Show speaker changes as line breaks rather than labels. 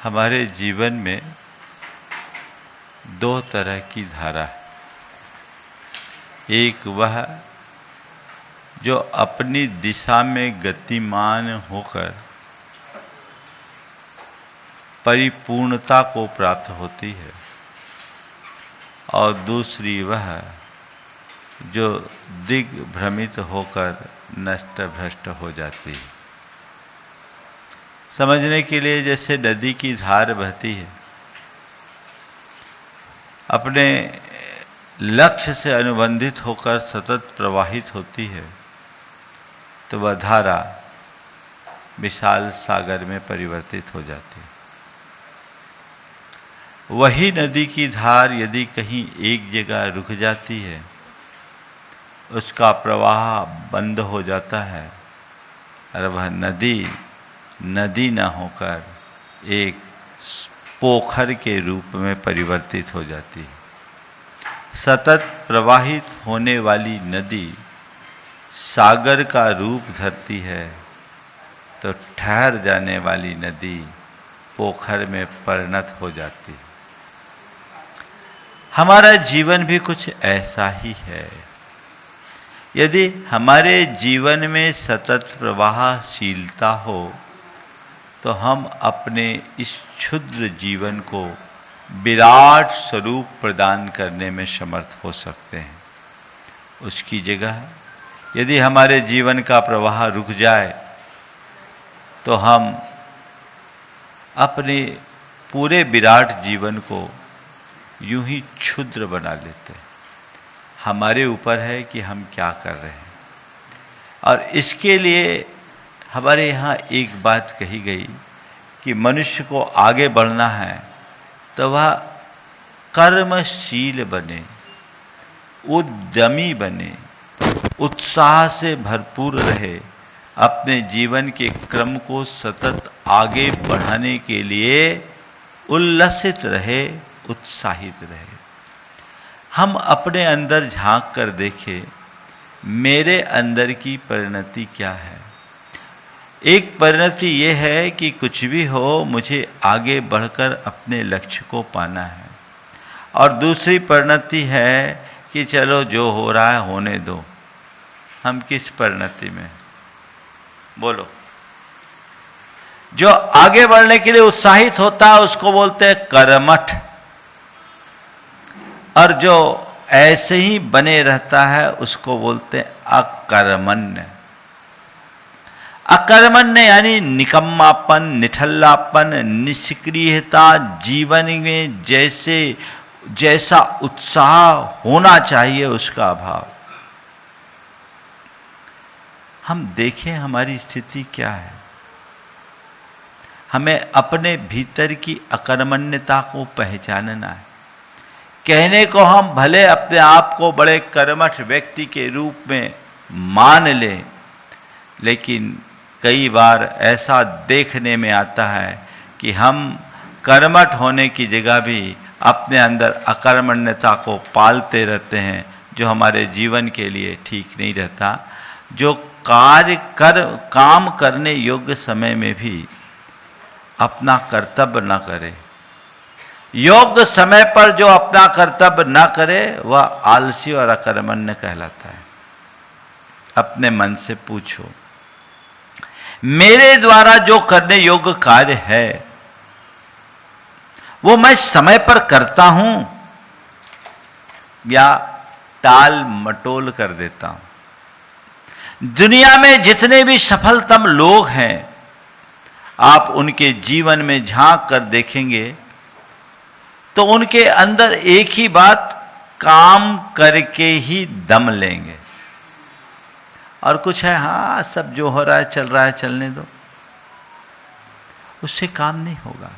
हमारे जीवन में दो तरह की धारा है। एक वह जो अपनी दिशा में गतिमान होकर परिपूर्णता को प्राप्त होती है, और दूसरी वह जो दिग्भ्रमित होकर नष्ट भ्रष्ट हो जाती है। समझने के लिए जैसे नदी की धार बहती है, अपने लक्ष्य से अनुबंधित होकर सतत प्रवाहित होती है, तो वह धारा विशाल सागर में परिवर्तित हो जाती है। वही नदी की धार यदि कहीं एक जगह रुक जाती है, उसका प्रवाह बंद हो जाता है और वह नदी न होकर एक पोखर के रूप में परिवर्तित हो जाती है। सतत प्रवाहित होने वाली नदी सागर का रूप धरती है, तो ठहर जाने वाली नदी पोखर में परिणत हो जाती है। हमारा जीवन भी कुछ ऐसा ही है। यदि हमारे जीवन में सतत प्रवाहशीलता हो, तो हम अपने इस क्षुद्र जीवन को विराट स्वरूप प्रदान करने में समर्थ हो सकते हैं। उसकी जगह यदि हमारे जीवन का प्रवाह रुक जाए, तो हम अपने पूरे विराट जीवन को यूं ही क्षुद्र बना लेते हैं। हमारे ऊपर है कि हम क्या कर रहे हैं। और इसके लिए हमारे यहाँ एक बात कही गई कि मनुष्य को आगे बढ़ना है तो वह कर्मशील बने, उद्यमी बने, उत्साह से भरपूर रहे, अपने जीवन के क्रम को सतत आगे बढ़ाने के लिए उल्लसित रहे, उत्साहित रहे। हम अपने अंदर झांक कर देखें, मेरे अंदर की परिणति क्या है। एक परिणति ये है कि कुछ भी हो, मुझे आगे बढ़कर अपने लक्ष्य को पाना है। और दूसरी परिणति है कि चलो जो हो रहा है होने दो। हम किस परिणति में? बोलो। जो आगे बढ़ने के लिए उत्साहित होता है उसको बोलते हैं कर्मठ, और जो ऐसे ही बने रहता है उसको बोलते हैं अकर्मण्य। अकर्मण्य यानी निकम्मापन, निठल्लापन, निष्क्रियता, जीवन में जैसा उत्साह होना चाहिए उसका अभाव। हम देखें हमारी स्थिति क्या है। हमें अपने भीतर की अकर्मण्यता को पहचानना है। कहने को हम भले अपने आप को बड़े कर्मठ व्यक्ति के रूप में मान लें, लेकिन कई बार ऐसा देखने में आता है कि हम कर्मठ होने की जगह भी अपने अंदर अकर्मण्यता को पालते रहते हैं, जो हमारे जीवन के लिए ठीक नहीं रहता। जो काम करने योग्य समय में भी अपना कर्तव्य न करे, योग्य समय पर जो अपना कर्तव्य न करे, वह आलसी और अकर्मण्य कहलाता है। अपने मन से पूछो, मेरे द्वारा जो करने योग्य कार्य है वो मैं समय पर करता हूं या टाल मटोल कर देता हूं। दुनिया में जितने भी सफलतम लोग हैं, आप उनके जीवन में झांक कर देखेंगे तो उनके अंदर एक ही बात, काम करके ही दम लेंगे। और कुछ है, हाँ सब जो हो रहा है चल रहा है, चलने दो, उससे काम नहीं होगा।